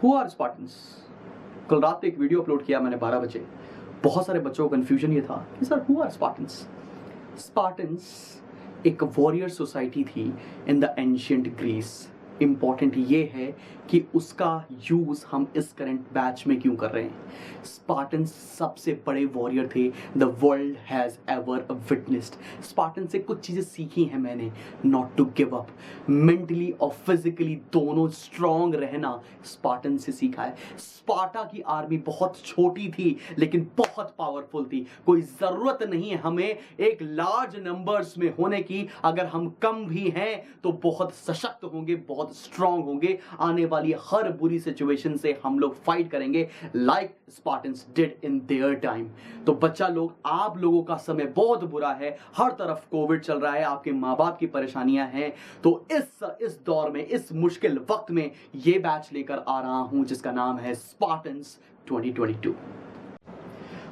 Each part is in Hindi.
Who are Spartans? कल रात एक वीडियो अपलोड किया मैंने 12 बजे। बहुत सारे बच्चों को कन्फ्यूजन ये था कि sir who are Spartans? Spartans एक वॉरियर सोसाइटी थी in the ancient Greece. Important ये है कि उसका यूज हम इस करंट बैच में क्यों कर रहे हैं। स्पार्टन्स सबसे बड़े वॉरियर थे the world has ever witnessed. Spartan से कुछ चीजें सीखी हैं मैंने, not to give up, mentally और फिजिकली दोनों स्ट्रांग रहना स्पार्टन से सीखा है। स्पार्टा की आर्मी बहुत छोटी थी लेकिन बहुत पावरफुल थी। कोई जरूरत नहीं है हमें एक लार्ज नंबर्स में होने की, अगर हम कम भी हैं तो बहुत सशक्त होंगे, बहुत स्ट्रांग होंगे। आने वाली हर बुरी सिचुएशन से हम लोग फाइट करेंगे like Spartans did in their time. तो बच्चा लोग, आप लोगों का समय बहुत बुरा है, हर तरफ कोविड चल रहा है, आपके माँ बाप की परेशानियां हैं। तो इस दौर में, इस मुश्किल वक्त में ये बैच लेकर आ रहा हूं जिसका नाम है Spartans 2022।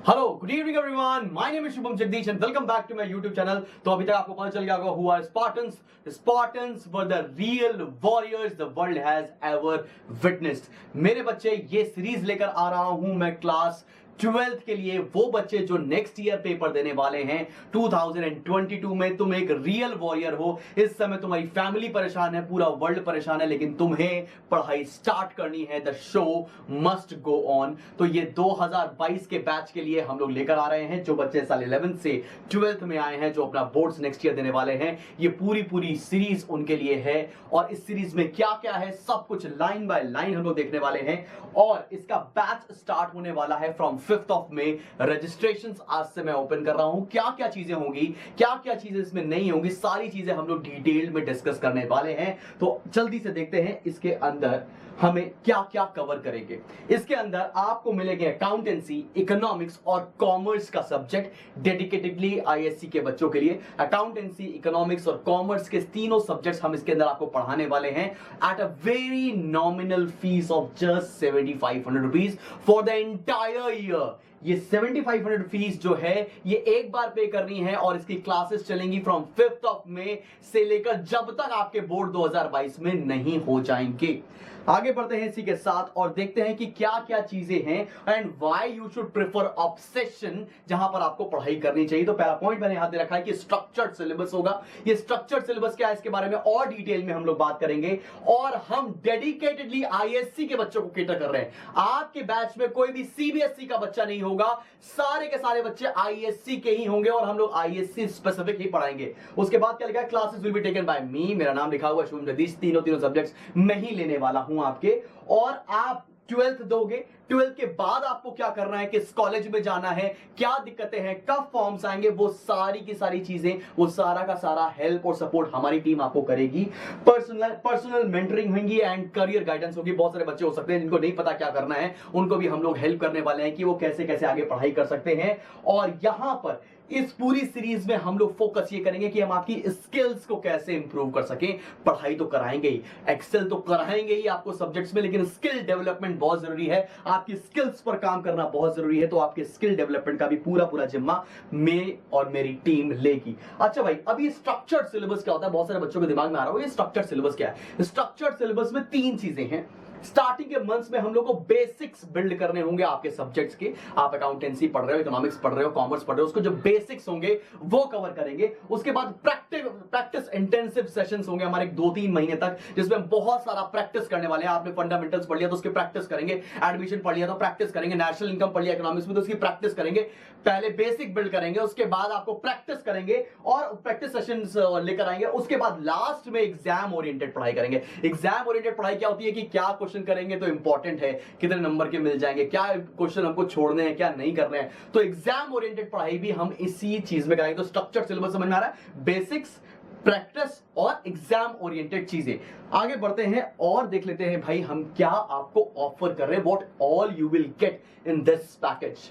Hello, good evening everyone, my name is Shubham Jagdish and welcome back to my YouTube channel. तो अभी तक आपको पता चल गया होगा who are Spartans. Spartans were the real warriors the world has ever witnessed. मेरे बच्चे, ये सीरीज लेकर आ रहा हूं मैं क्लास 12th के लिए, वो बच्चे जो नेक्स्ट ईयर पेपर देने वाले हैं 2022 में। तुम एक रियल वॉरियर हो। इस समय तुम्हारी फैमिली परेशान है, पूरा वर्ल्ड परेशान है, लेकिन तुम्हें पढ़ाई स्टार्ट करनी है। The show must go on. तो ये 2022 के बैच के लिए हम लोग लेकर आ रहे हैं, जो बच्चे साल 11th से 12th में आए हैं, जो अपना बोर्ड्स नेक्स्ट ईयर देने वाले हैं। ये पूरी सीरीज उनके लिए है और इस सीरीज में क्या क्या है सब कुछ लाइन बाय लाइन हम लोग देखने वाले हैं। और इसका बैच स्टार्ट होने वाला है from 5th of May। Registration आज से मैं ओपन कर रहा हूं। क्या क्या चीजें होंगी, क्या क्या चीजें इसमें नहीं होंगी, सारी चीजें हम लोग डिटेल में डिस्कस करने वाले हैं। तो जल्दी से देखते हैं इसके अंदर हमें क्या क्या कवर करेंगे। इसके अंदर आपको मिलेंगे अकाउंटेंसी, इकोनॉमिक्स और कॉमर्स का सब्जेक्ट डेडिकेटेडली आईएससी के बच्चों के लिए। अकाउंटेंसी, इकोनॉमिक्स और कॉमर्स के तीनों सब्जेक्ट्स हम इसके अंदर आपको पढ़ाने वाले हैं at a very nominal fees of just 7500 rupees for the entire year. ये 7500 फीस जो है ये एक बार पे करनी है और इसकी क्लासेस चलेंगी फ्रॉम 5th of May से लेकर जब तक आपके बोर्ड 2022 में नहीं हो जाएंगे। आगे बढ़ते हैं इसी के साथ और देखते हैं कि क्या क्या चीजें हैं and why you should prefer obsession, जहां पर आपको पढ़ाई करनी चाहिए। तो पहला पॉइंट मैंने यहां दे रखा है कि स्ट्रक्चर्ड सिलेबस होगा। ये स्ट्रक्चर्ड सिलेबस क्या है, इसके बारे में और डिटेल में हम लोग बात करेंगे। और हम डेडिकेटेडली आईएससी के बच्चों को केटर कर रहे हैं। आपके बैच में कोई भी सीबीएसई का बच्चा नहीं होगा, सारे के सारे बच्चे आईएससी के ही होंगे और हम लोग आईएससी स्पेसिफिक ही पढ़ाएंगे। उसके बाद क्या लिखा है, classes will be taken by me, मेरा नाम लिखा हुआ है शुभम जगदीश। तीनों सब्जेक्ट्स मैं ही लेने वाला हूं आपके। और आप 12th दोगे, 12th के बाद आपको क्या करना है, किस कॉलेज में जाना है, क्या दिक्कतें हैं, कब फॉर्म्स आएंगे, वो सारी की सारी चीजें, वो सारा का सारा हेल्प और सपोर्ट हमारी टीम आपको करेगी। पर्सनल मेंटरिंग होंगी एंड करियर गाइडेंस होगी। बहुत सारे बच्चे हो सकते हैं जिनको नहीं पता क्या करना है, उनको भी हम लोग हेल्प करने वाले हैं कि वो कैसे कैसे आगे पढ़ाई कर सकते हैं। और यहां पर इस पूरी सीरीज में हम लोग फोकस ये करेंगे कि हम आपकी स्किल्स को कैसे इंप्रूव कर सकें। पढ़ाई तो कराएंगे ही, एक्सेल तो कराएंगे ही आपको सब्जेक्ट्स में, लेकिन स्किल डेवलपमेंट बहुत जरूरी है। आपकी स्किल्स पर काम करना बहुत जरूरी है। तो आपके स्किल डेवलपमेंट का भी पूरा जिम्मा मैं और मेरी टीम लेगी। अच्छा भाई, अभी स्ट्रक्चर्ड सिलेबस क्या होता है, बहुत सारे बच्चों के दिमाग में आ रहा हो ये स्ट्रक्चर्ड सिलेबस क्या है। स्ट्रक्चर्ड सिलेबस में 3 चीजें हैं। स्टार्टिंग के मंथ्स में हम लोग को बेसिक्स बिल्ड करने होंगे आपके सब्जेक्ट्स के। आप अकाउंटेंसी पढ़ रहे हो, इकोनॉमिक्स पढ़ रहे हो, कॉमर्स पढ़ रहे हो, उसको जो बेसिक्स होंगे वो कवर करेंगे। उसके बाद प्रैक्टिस इंटेंसिव सेशंस होंगे हमारे 2-3 महीने तक, जिसमें हम बहुत सारा प्रैक्टिस करने वाले हैं। आपने फंडामेंटल्स पढ़ लिया तो उसकी प्रैक्टिस करेंगे, एडमिशन पढ़ लिया तो प्रैक्टिस करेंगे, नेशनल इनकम पढ़ लिया इकोनॉमिक्स में तो उसकी प्रैक्टिस करेंगे। पहले बेसिक बिल्ड करेंगे, उसके बाद आपको प्रैक्टिस करेंगे और प्रैक्टिस सेशंस लेकर आएंगे। उसके बाद लास्ट में एग्जाम ओरिएंटेड पढ़ाई करेंगे। एग्जाम ओरिएंटेड पढ़ाई क्या होती है कि क्या क्वेश्चन करेंगे तो इंपॉर्टेंट है, कितने नंबर के मिल जाएंगे, क्या क्वेश्चन हमको छोड़ने हैं, क्या नहीं करने हैं। तो एग्जाम ओरिएंटेड पढ़ाई भी हम इसी चीज में करेंगे। तो स्ट्रक्चर सिलेबस समझ में आ रहा है, बेसिक्स, प्रैक्टिस और एग्जाम ओरिएंटेड चीजें। आगे बढ़ते हैं और देख लेते हैं भाई हम क्या आपको ऑफर कर रहे हैं, what all you will get in this package.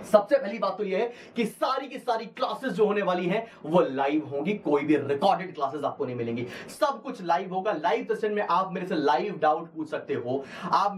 सबसे पहली बात तो यह है कि सारी की सारी क्लासेस जो होने वाली हैं वो लाइव होंगी, कोई भी रिकॉर्डेड क्लासेस आपको नहीं मिलेंगी, सब कुछ लाइव होगा। लाइव सेशन में आप मेरे से लाइव डाउट पूछ सकते हो। आप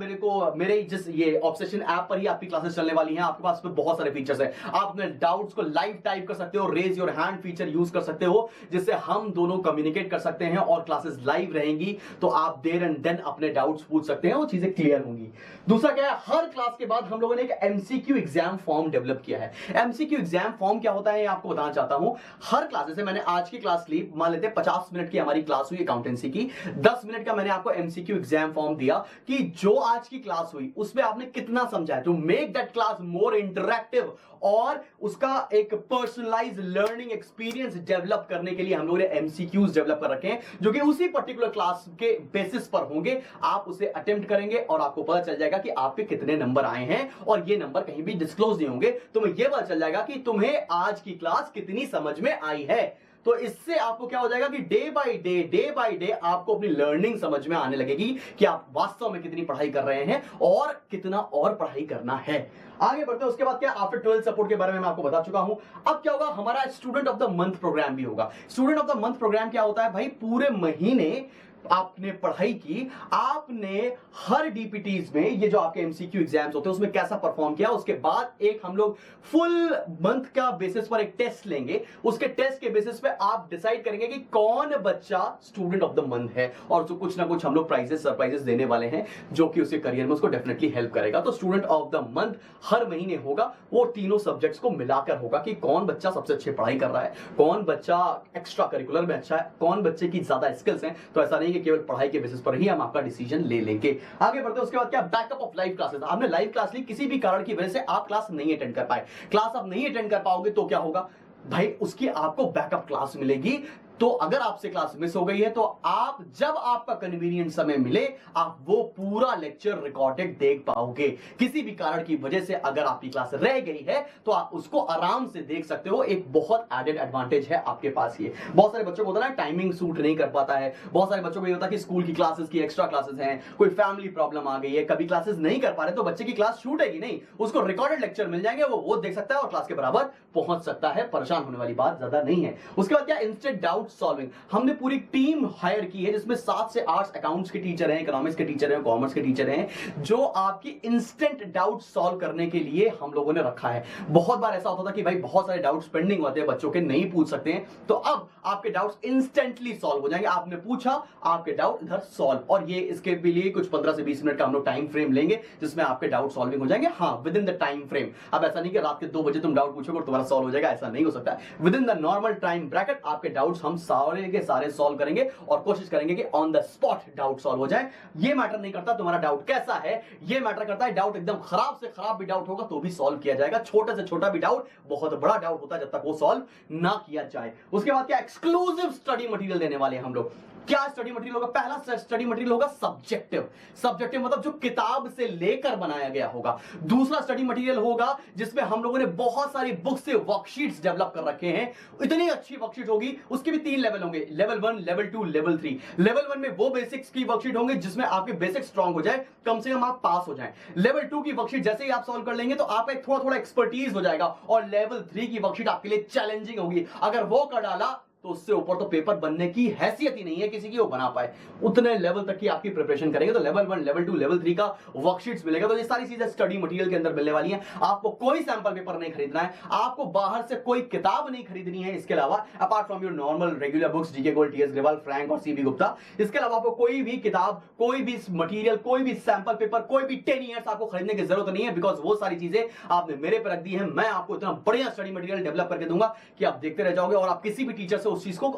मेरे जिस ये ऑब्सेशन ऐप पर ही आपकी क्लासेस चलने वाली हैं, आपके पास में बहुत सारे फीचर्स हैं। आप अपने डाउट्स को लाइव टाइप कर सकते हो, raise your hand feature use कर सकते हो, जिससे हम दोनों कम्युनिकेट कर सकते हैं और क्लासेस लाइव रहेंगी, तो आप देयर एंड देन अपने डाउट्स पूछ सकते हैं, वो चीजें क्लियर होंगी। दूसरा क्या है, हर क्लास के बाद हम लोगों ने एक एमसीक्यू एग्जाम फॉर्म डेवलप किया है। एमसीक्यू एग्जाम फॉर्म क्या होता है आपको बताना चाहता हूं। हर क्लास, जैसे मैंने आज की क्लास ली, मान लेते हैं 50 मिनट की हमारी क्लास हुई अकाउंटेंसी की, 10 मिनट का मैंने आपको एमसीक्यू एग्जाम फॉर्म दिया कि जो आज की क्लास हुई उसमें आपने कितना समझा है, to make that class more interactive और उसका एक पर्सनलाइज्ड लर्निंग एक्सपीरियंस डेवलप करने के लिए हम लोगों ने एमसीक्यूज डेवलप कर रखे हैं, जो कि उसी पर्टिकुलर क्लास के बेसिस पर होंगे। आप उसे अटेम्प्ट करेंगे और आपको पता चल जाएगा कि आपके कितने नंबर आए हैं, और ये नंबर कहीं भी डिस्क्लोज नहीं होंगे। तुम्हें यह पता चल जाएगा कि तुम्हें आज की क्लास कितनी समझ में आई है। तो इससे आपको क्या हो जाएगा कि डे बाय डे आपको अपनी लर्निंग समझ में आने लगेगी कि आप वास्तव में कितनी पढ़ाई कर रहे हैं और कितना और पढ़ाई करना है। आगे बढ़ते हैं, उसके बाद क्या, आफ्टर 12 सपोर्ट के बारे में मैं आपको बता चुका हूं। अब क्या होगा, हमारा student of the month program भी होगा। Student of the month program क्या होता है भाई, पूरे महीने आपने पढ़ाई की, आपने हर डीपीटीज में ये जो आपके एमसीक्यू एग्जाम्स होते हैं उसमें कैसा परफॉर्म किया, उसके बाद एक हम लोग फुल मंथ का बेसिस पर एक टेस्ट लेंगे। उसके टेस्ट के बेसिस पे आप डिसाइड करेंगे कि कौन बच्चा स्टूडेंट ऑफ द मंथ है, और तो कुछ ना कुछ हम लोग प्राइजेस सरप्राइजेस देने वाले हैं जो कि उसके करियर में उसको डेफिनेटली हेल्प करेगा। तो स्टूडेंट ऑफ द मंथ हर महीने होगा, वो तीनों सब्जेक्ट्स को मिलाकर होगा कि कौन बच्चा सबसे अच्छी पढ़ाई कर रहा है, कौन बच्चा एक्स्ट्रा करिकुलर में अच्छा है, कौन बच्चे की ज्यादा स्किल्स हैं। तो ऐसा नहीं कि केवल पढ़ाई के बेसिस पर ही हम आपका डिसीजन ले लेंगे। आगे बढ़ते हैं, उसके बाद क्या, बैकअप ऑफ लाइव क्लासेस। आपने लाइव क्लास ली, किसी भी कारण की वजह से आप क्लास नहीं अटेंड कर पाए, क्लास आप नहीं अटेंड कर पाओगे तो क्या होगा भाई, उसकी आपको बैकअप क्लास मिलेगी। तो अगर आपसे क्लास मिस हो गई है तो आप जब आपका कन्वीनियंट समय मिले आप वो पूरा लेक्चर रिकॉर्डेड देख पाओगे। किसी भी कारण की वजह से अगर आपकी क्लास रह गई है तो आप उसको आराम से देख सकते हो। एक बहुत एडेड एडवांटेज है आपके पास ये। बहुत सारे बच्चों को होता है ना टाइमिंग सूट नहीं कर पाता है, बहुत सारे बच्चों को ये होता है कि स्कूल की क्लासेस की एक्स्ट्रा क्लासेस हैं, कोई फैमिली प्रॉब्लम आ गई है, कभी क्लासेस नहीं कर पा रहे, तो बच्चे की क्लास छूटेगी नहीं, उसको रिकॉर्डेड लेक्चर मिल जाएंगे, वो देख सकता है और क्लास के बराबर पहुंच सकता है। परेशान होने वाली बात ज्यादा नहीं है। उसके बाद क्या, इंस्टेंट डाउट सॉल्विंग। हमने पूरी टीम हायर की है जिसमें 7 से 8 अकाउंट्स के टीचर हैं, इकोनॉमिक्स के टीचर हैं, कॉमर्स के टीचर हैं, जो आपकी इंस्टेंट डाउट सॉल्व करने के लिए हम लोगों ने रखा है। बहुत बार ऐसा होता था कि भाई बहुत सारे डाउट्स पेंडिंग होते हैं बच्चों के, नहीं पूछ सकते हैं, तो अब आपके डाउट्स इंस्टेंटली सॉल्व हो जाएंगे। आपने पूछा, आपके डाउट इधर सॉल्व, और ये इसके लिए कुछ 15 से 20 मिनट का हम लोग टाइम फ्रेम लेंगे जिसमें आपके डाउट सॉल्विंग हो जाएंगे। हाँ, with in the time frame. अब ऐसा नहीं कि रात के 2 बजे तुम डाउट पूछोगे और तुम्हारा सॉल्व हो जाएगा, ऐसा नहीं हो सकता। With in the normal time bracket आपके डाउट्स हम सारे के सारे सॉल्व करेंगे और कोशिश करेंगे कि on the spot doubt solve हो जाए। ये मैटर नहीं करता तुम्हारा डाउट कैसा है, ये मैटर करता है डाउट एकदम खराब से खराब भी डाउट होगा तो भी सॉल्व किया जाएगा। छोटे से छोटा भी डाउट बहुत बड़ा डाउट होता है जब तक वो सॉल्व ना किया जाए। उसके बाद क्या, एक्सक्लूसिव स्टडी मटेरियल देने वाले हैं हम लोग। क्या स्टडी मटेरियल होगा, पहला स्टडी मटेरियल होगा सब्जेक्टिव। सब्जेक्टिव मतलब जो किताब से लेकर बनाया गया होगा। दूसरा स्टडी मटेरियल होगा जिसमें हम लोगों ने बहुत सारी बुक से वर्कशीट्स डेवलप कर रखे हैं। इतनी अच्छी वर्कशीट होगी, उसके भी 3 लेवल होंगे, लेवल 1, लेवल 2, लेवल 3। लेवल 1 में वो बेसिक्स की वर्कशीट होंगे जिसमें आपके बेसिक स्ट्रांग हो जाए, कम से कम आप पास हो जाए। लेवल 2 की वर्कशीट जैसे ही आप सॉल्व कर लेंगे तो आप एक थोड़ा एक्सपर्टीज हो जाएगा, और लेवल 3 की वर्कशीट आपके लिए चैलेंजिंग होगी। अगर वो कर डाला तो उससे ऊपर तो पेपर बनने की हैसियत ही नहीं है किसी की वो बना पाए। उतने लेवल तक की आपकी प्रिपरेशन करेंगे तो लेवल 1, लेवल 2, लेवल 3 का वर्कशीट्स मिलेगा। तो ये सारी चीजें स्टडी मटेरियल के अंदर मिलने वाली हैं। आपको कोई सैंपल पेपर नहीं खरीदना है, आपको बाहर से कोई किताब नहीं खरीदनी है। इसके अलावा apart from your normal regular books, GK gold, TS Grewal, Frank और सीबी गुप्ता, इसके अलावा आपको कोई भी किताब, कोई भी मटेरियल, कोई भी सैंपल पेपर, कोई भी 10 ईयर्स आपको खरीदने की जरूरत नहीं है, बिकॉज वो सारी चीजें आपने मेरे पर रख दी है। मैं आपको इतना बढ़िया स्टडी मटेरियल डेवलप करके दूंगा कि आप देखते रह जाओगे और आप किसी भी टीचर से उस चीज को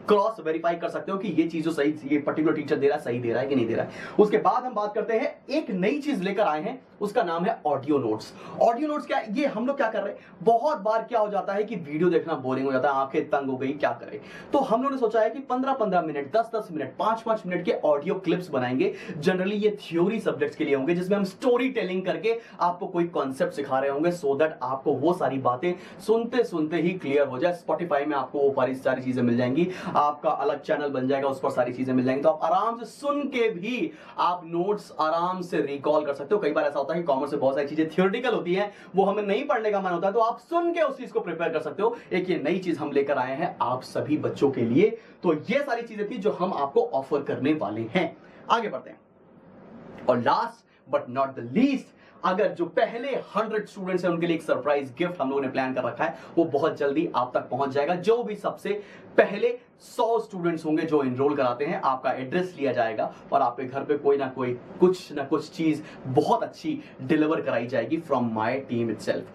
क्रॉस वेरीफाई कर सकते हो कि ये चीज जो सही, ये पर्टिकुलर टीचर दे रहा है, सही दे रहा है कि नहीं दे रहा है। उसके बाद हम बात करते हैं, एक नई चीज लेकर आए हैं, उसका नाम है ऑडियो नोट्स। ऑडियो नोट्स क्या है, ये हम लोग क्या कर रहे हैं, बहुत बार क्या हो जाता है कि वीडियो देखना बोरिंग हो जाता है, आंखें तंग हो गई, क्या करें। तो हम लोगों ने सोचा है कि 15-15 मिनट, 10-10 मिनट, 5-5 मिनट के ऑडियो क्लिप्स बनाएंगे। जनरली ये थ्योरी सब्जेक्ट्स के लिए होंगे जिसमें हम स्टोरी टेलिंग करके आपको कोई कॉन्सेप्ट सिखा रहे होंगे, सो दैट आपको वो सारी बातें सुनते सुनते ही क्लियर हो जाए। स्पॉटिफाई में आपको वो सारी चीजें मिल जाएंगी, आपका अलग चैनल बन जाएगा, उस पर सारी चीजें मिल जाएंगी, तो आप आराम से सुन के भी आप नोट्स आराम से रिकॉल कर सकते हो। कई बार ऐसा होता है कि कॉमर्स में बहुत सारी चीजें थियोरेटिकल होती हैं, वो हमें नहीं पढ़ने का मन होता है, तो आप सुन के उस चीज को प्रिपेयर कर सकते हो। एक ये नई चीज हम लेकर आए हैं आप सभी बच्चों के लिए। तो ये सारी चीजें थी जो हम आपको ऑफर करने वाले हैं। आगे बढ़ते हैं, और last but not the least, अगर जो पहले 100 स्टूडेंट्स हैं उनके लिए एक सरप्राइज गिफ्ट हम लोगों ने प्लान कर रखा है, वो बहुत जल्दी आप तक पहुंच जाएगा। जो भी सबसे पहले 100 स्टूडेंट्स होंगे जो एनरोल कराते हैं, आपका एड्रेस लिया जाएगा और आपके घर पे कोई ना कोई कुछ ना कुछ चीज बहुत अच्छी डिलीवर कराई जाएगी फ्रॉम माय टीम इटसेल्फ।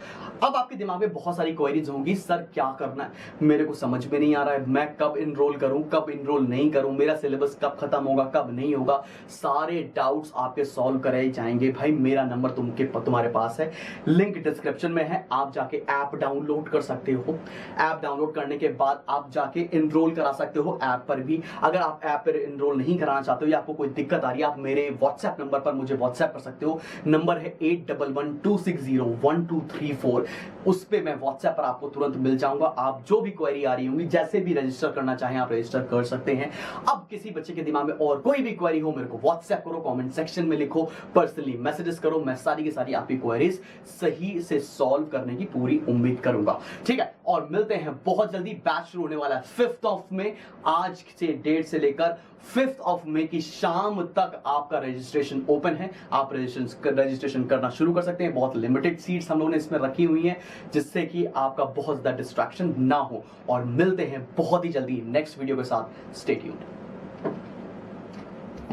अब आपके दिमाग में बहुत सारी क्वेरीज होंगी, सर क्या करना है, मेरे को समझ में नहीं आ रहा है, मैं कब एनरोल करूं, कब एनरोल नहीं करूं, मेरा सिलेबस कब खत्म होगा, कब नहीं होगा। सारे डाउट्स आपके सॉल्व कराए जाएंगे। भाई मेरा नंबर तुम्हारे पास है, लिंक डिस्क्रिप्शन में है, आप जाके ऐप डाउनलोड कर सकते हो। ऐप डाउनलोड करने के बाद आप जाके एनरोल करा सकते हो ऐप पर भी। अगर आप ऐप पर एनरोल नहीं कराना चाहते हो या आपको कोई दिक्कत आ रही है, आप मेरे व्हाट्सएप नंबर पर मुझे व्हाट्सएप कर सकते हो। नंबर है 8112601234। उस पे मैं व्हाट्सएप पर आपको तुरंत मिल जाऊंगा। आप जो भी क्वेरी आ रही होंगी, जैसे भी रजिस्टर करना चाहें आप रजिस्टर कर सकते हैं। अब किसी बच्चे के दिमाग में और कोई भी क्वेरी हो, मेरे को व्हाट्सएप करो, कमेंट सेक्शन में लिखो, पर्सनली मैसेजेस करो, मैं सारी की सारी आपकी क्वेरीज सही से सॉल्व करने की पूरी उम्मीद करूंगा। ठीक है, और मिलते हैं बहुत जल्दी। बैच शुरू होने वाला है 5th ऑफ मई। आज से डेट से लेकर 5th ऑफ मई की शाम तक आपका रजिस्ट्रेशन ओपन है। आप रजिस्ट्रेशन करना शुरू कर सकते हैं। बहुत लिमिटेड सीट्स हम लोगों ने इसमें रखी हुई हैं, जिससे कि आपका बहुत ज्यादा डिस्ट्रैक्शन ना हो। और मिलते हैं बहुत ही जल्दी नेक्स्ट वीडियो के साथ। Stay tuned.